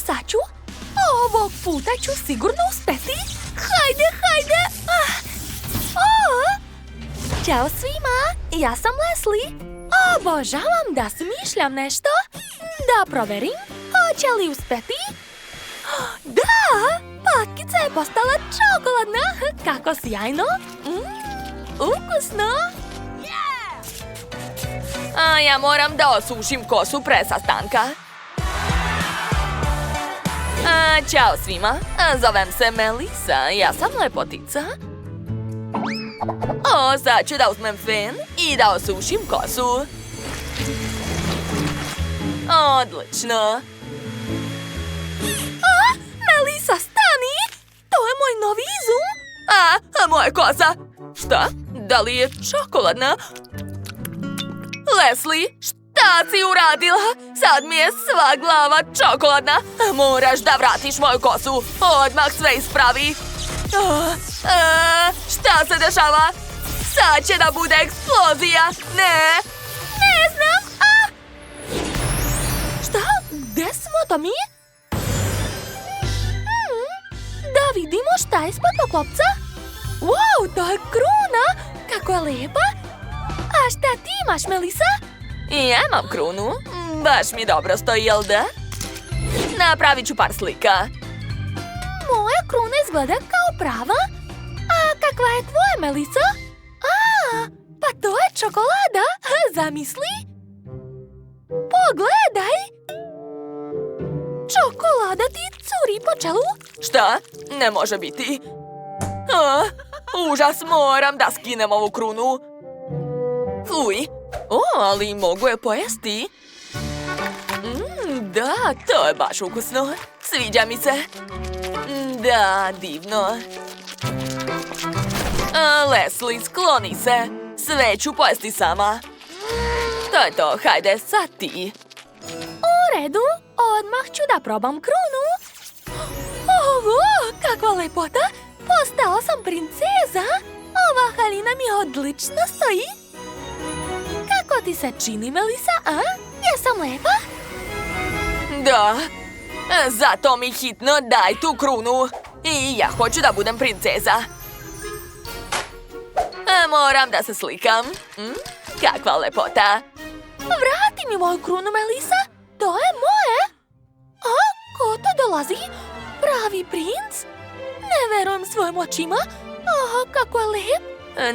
Sad ću. Ovog puta ću sigurno uspeti. Hajde. Ćao svima, ja sam Leslie. Obožavam da smišljam nešto. Da proverim, hoće li uspeti? Da, patkica je postala čokoladna. Kako sjajno. Ukusno. A ja moram da osušim kosu pre sastanka. Ćao svima, zovem se Melisa, ja sam lepotica. Sad ću da uzmem fen i da osušim kosu. Odlično. Melisa, stani! To je moj novi izum. Moja kosa. Šta? Da li je čokoladna? Leslie, šta si uradila? Sad mi je sva glava čokoladna. Moraš da vratiš moju kosu. Odmah sve ispravi. Šta se dešava? Sad će da bude eksplozija. Ne znam. Šta? Gde smo, Tomi? Da vidimo šta je ispod poklopca. Wow, to je kruna. Kako je lepa. A šta ti imaš, Melisa? Ja imam krunu. Baš mi dobro stoji, jel da? Napravit ću par slika. Moja kruna izgleda kao prava. A kakva je tvoja, Melisa? Pa to je čokolada. Zamisli. Pogledaj. Čokolada ti curi po čelu. Šta? Ne može biti. Užas, moram da skinem ovu krunu. Fuj. Ali mogu je pojesti. Da, to je baš ukusno. Sviđa mi se. Da, divno. Leslie, skloni se. Sve ću pojesti sama. To je to, hajde, sad ti. U redu, odmah ću da probam krunu. Kakva lepota. Postala sam princeza. Ova haljina mi odlično stoji. Kako ti se čini, Melisa, Jesam lepa? Da. Zato mi hitno daj tu krunu. I ja hoću da budem princeza. Moram da se slikam. Kakva lepota. Vrati mi moju krunu, Melisa. To je moje. Ko to dolazi? Pravi princ? Ne verujem svojim očima. Kako je lep.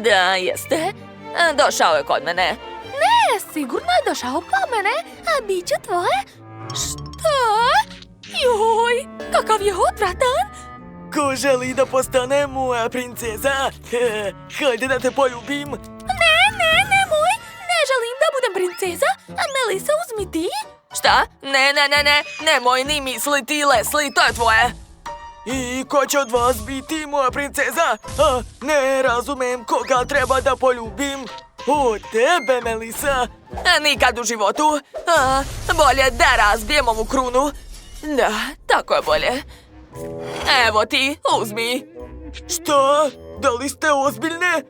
Da, jeste. Došao je kod mene. Ne, sigurno je došao kod mene. A bit će tvoje. Šta? Joj, kakav je odvratan. Ko želi da postane moja princeza? Hajde da te poljubim. Nemoj. Ne želim da budem princeza. Melisa, uzmi ti. Šta? Ne. Nemoj ni misliti, Leslie, to je tvoje. I ko će od vas biti moja princeza? Ne razumem koga treba da poljubim. O, tebe, Melisa. Nikad u životu. Bolje da razbijem ovu krunu. Da, tako je bolje. Evo ti, uzmi. Šta? Da li ste ozbiljne?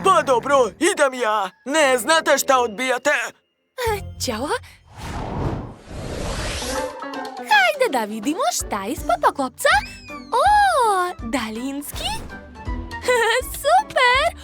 Pa dobro, idem ja. Ne znate šta odbijate. Ćao. Hajde da vidimo šta je ispod poklopca. Daljinski. Super.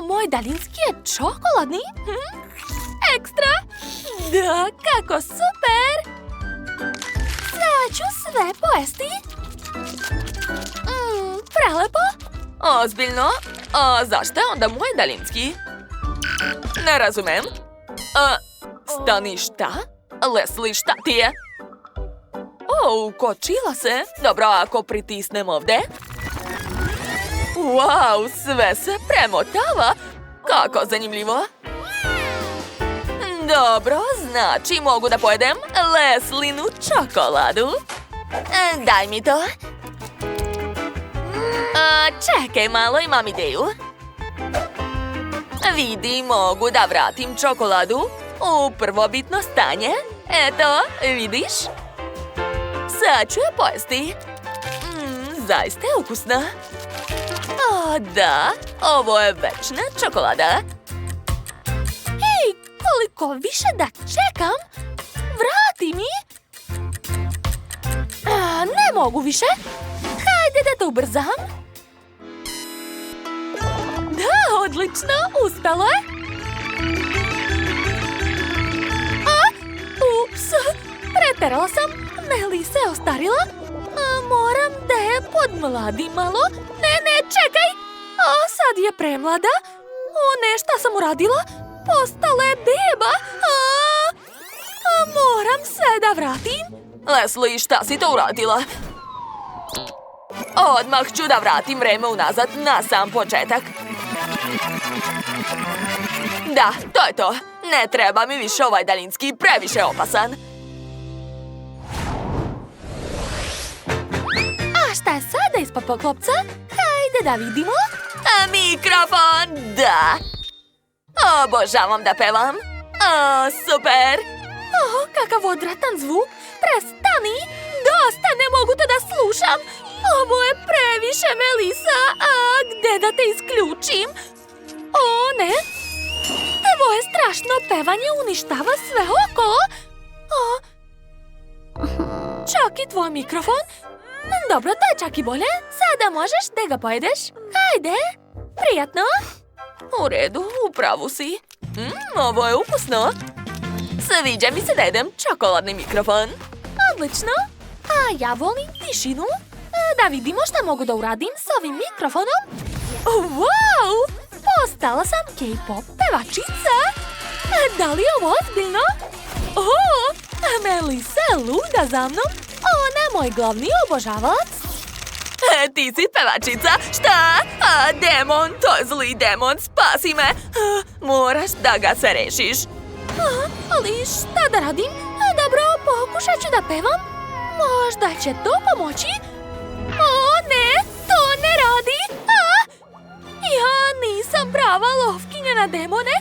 Moj daljinski je čokoladni. Ekstra. Da, kako super. Sad ću sve pojesti. Prelepo. Ozbiljno? Zašto je onda moj daljinski? Ne razumem. Stani, šta? Leslie, šta ti je? Ukočila se. Dobro, ako pritisnem ovde. Wow, sve se premotava. Kako zanimljivo. Dobro, znači mogu da pojedem Leslinu čokoladu. Daj mi to. Čekaj malo, imam ideju. Vidi, mogu da vratim čokoladu u prvobitno stanje. Eto, vidiš? Sad ću je pojesti. Zaista je ukusna. Da, ovo je večna čokolada. Hej, koliko više da čekam? Vrati mi! mogu više. Hajde da te ubrzam. Da, odlično, uspelo je. Ups, preterala sam. Melisa je ostarila. Moram da je podmladim malo. Ne, čekaj. Sad je premlada. Ne, šta sam uradila? Postala je beba. Moram sve da vratim. Leslie, šta si to uradila? Odmah ću da vratim vreme unazad na sam početak. Da, to je to. Ne treba mi više ovaj daljinski, previše opasan. A šta je sada ispod poklopca? Hajde da vidimo. Mikrofon, da. Obožavam da pevam. Super. Kakav odvratan zvuk. Prestani. Dosta, ne mogu te da slušam. Ovo je previše, Melisa. Gde da te isključim? Ne. Tvoje strašno pevanje uništava sve okolo. Čak i tvoj mikrofon. Dobro, to je čak i bolje. Sada možeš da ga pojedeš. Hajde. Prijatno. U redu, upravu si. Ovo je ukusno. Sviđa mi se da jedem čokoladni mikrofon. Odlično. Ja volim tišinu. Da vidimo šta mogu da uradim s ovim mikrofonom. Wow! Postala sam K-pop pevačica. Da li je ovo ozbiljno? Melisa je luda za mnom. Ona je moj glavni obožavalac. Ti si pevačica? Šta? Demon, to je zli demon, spasi me. Moraš da ga se rešiš. Ali šta da radim? Dobro, pokušat ću da pevam. Možda će to pomoći. Ne, to ne radi. Ja nisam prava lovkinja na demone.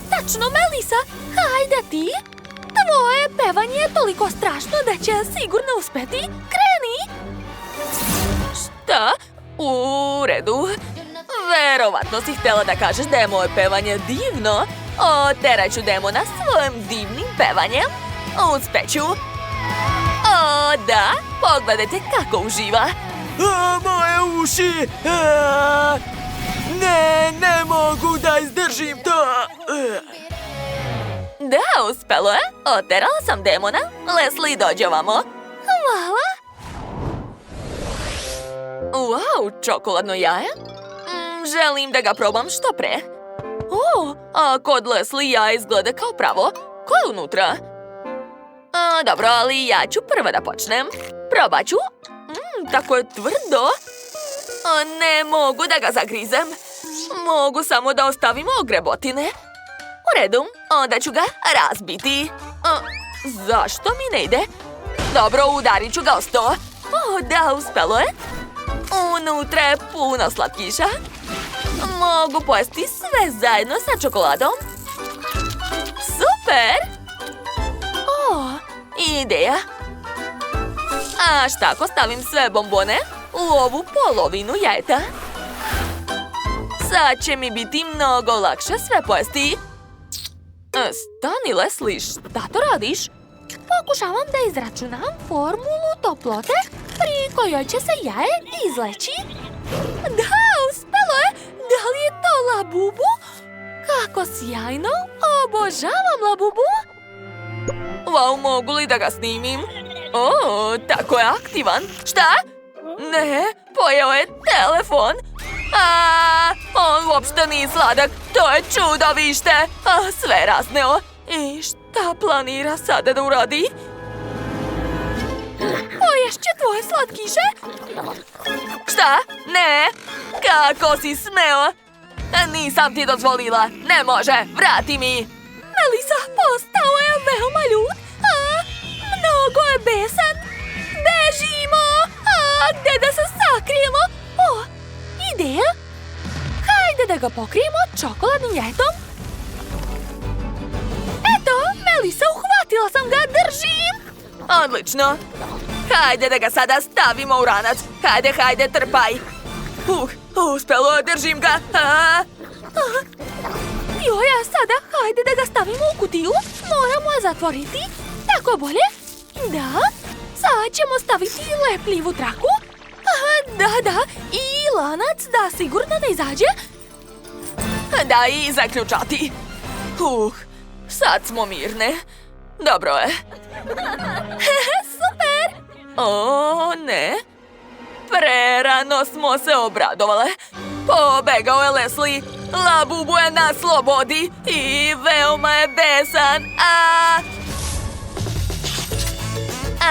Tačno, Melisa, hajde ti. Tvoje pevanje je toliko strašno da će sigurno uspeti. Kreni! Šta? U redu. Verovatno si htjela da kažeš da je moje pevanje divno. Teraću demona svojim divnim pevanjem. Uspeću. Da, pogledajte kako uživa. Moje uši! Ne mogu da izdržim to! Da, uspelo je. Oterala sam demona. Leslie, dođe ovamo. Hvala. Wow, čokoladno jaje. Želim da ga probam što pre. A kod Leslie jaje izgleda kao pravo. Ko je unutra? Dobro, ali ja ću prva da počnem. Probat ću. Tako je tvrdo. Ne mogu da ga zagrizem. Mogu samo da ostavim ogrebotine. U redu, onda ću ga razbiti. Zašto mi ne ide? Dobro, udarit ću ga o sto. Da, uspelo je. Unutra je puno slatkiša. Mogu pojesti sve zajedno sa čokoladom. Super! Ideja. A šta ako stavim sve bombone u ovu polovinu jajeta? Sad će mi biti mnogo lakše sve pojesti. Stani, Leslie, šta to radiš? Pokušavam da izračunam formulu toplote pri kojoj će se jaje izleći. Da, uspelo je! Da li je to Labubu? Kako sjajno! Obožavam Labubu! Wow, mogu li da ga snimim? Tako je aktivan. Šta? Ne, pojeo je telefon. On uopšte nije sladak. To je čudovište. Sve rasneo. I šta planira sada da uradi? Poješće tvoje slatkiše? Šta? Ne. Kako si smeo? Nisam ti dozvolila. Ne može. Vrati mi. Melisa, postao je veoma ljud. Mnogo je besan. Bežimo. Gde da se sakrijemo? Ideja. Hajde da ga pokrijemo čokoladnim jajetom. Eto, Melisa, uhvatila sam ga. Držim. Odlično. Hajde da ga sada stavimo u ranac. Hajde, trpaj. Uspelo, držim ga. Joja, sada hajde da ga stavimo u kutiju. Moramo je zatvoriti. Tako bolje. Da. Sad ćemo staviti lepljivu traku. Da, i lanac da sigurno ne izađe. Da, i zaključati. Sad smo mirne. Dobro je. Super! O, ne. Prerano smo se obradovale. Pobegao je Leslie. Labubu je na slobodi i veoma je besan.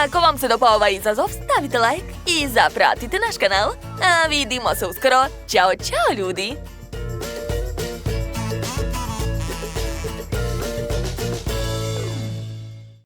Ako vam se dopao ovaj izazov, stavite like i zapratite naš kanal. A vidimo se uskoro. Ćao, čao ljudi!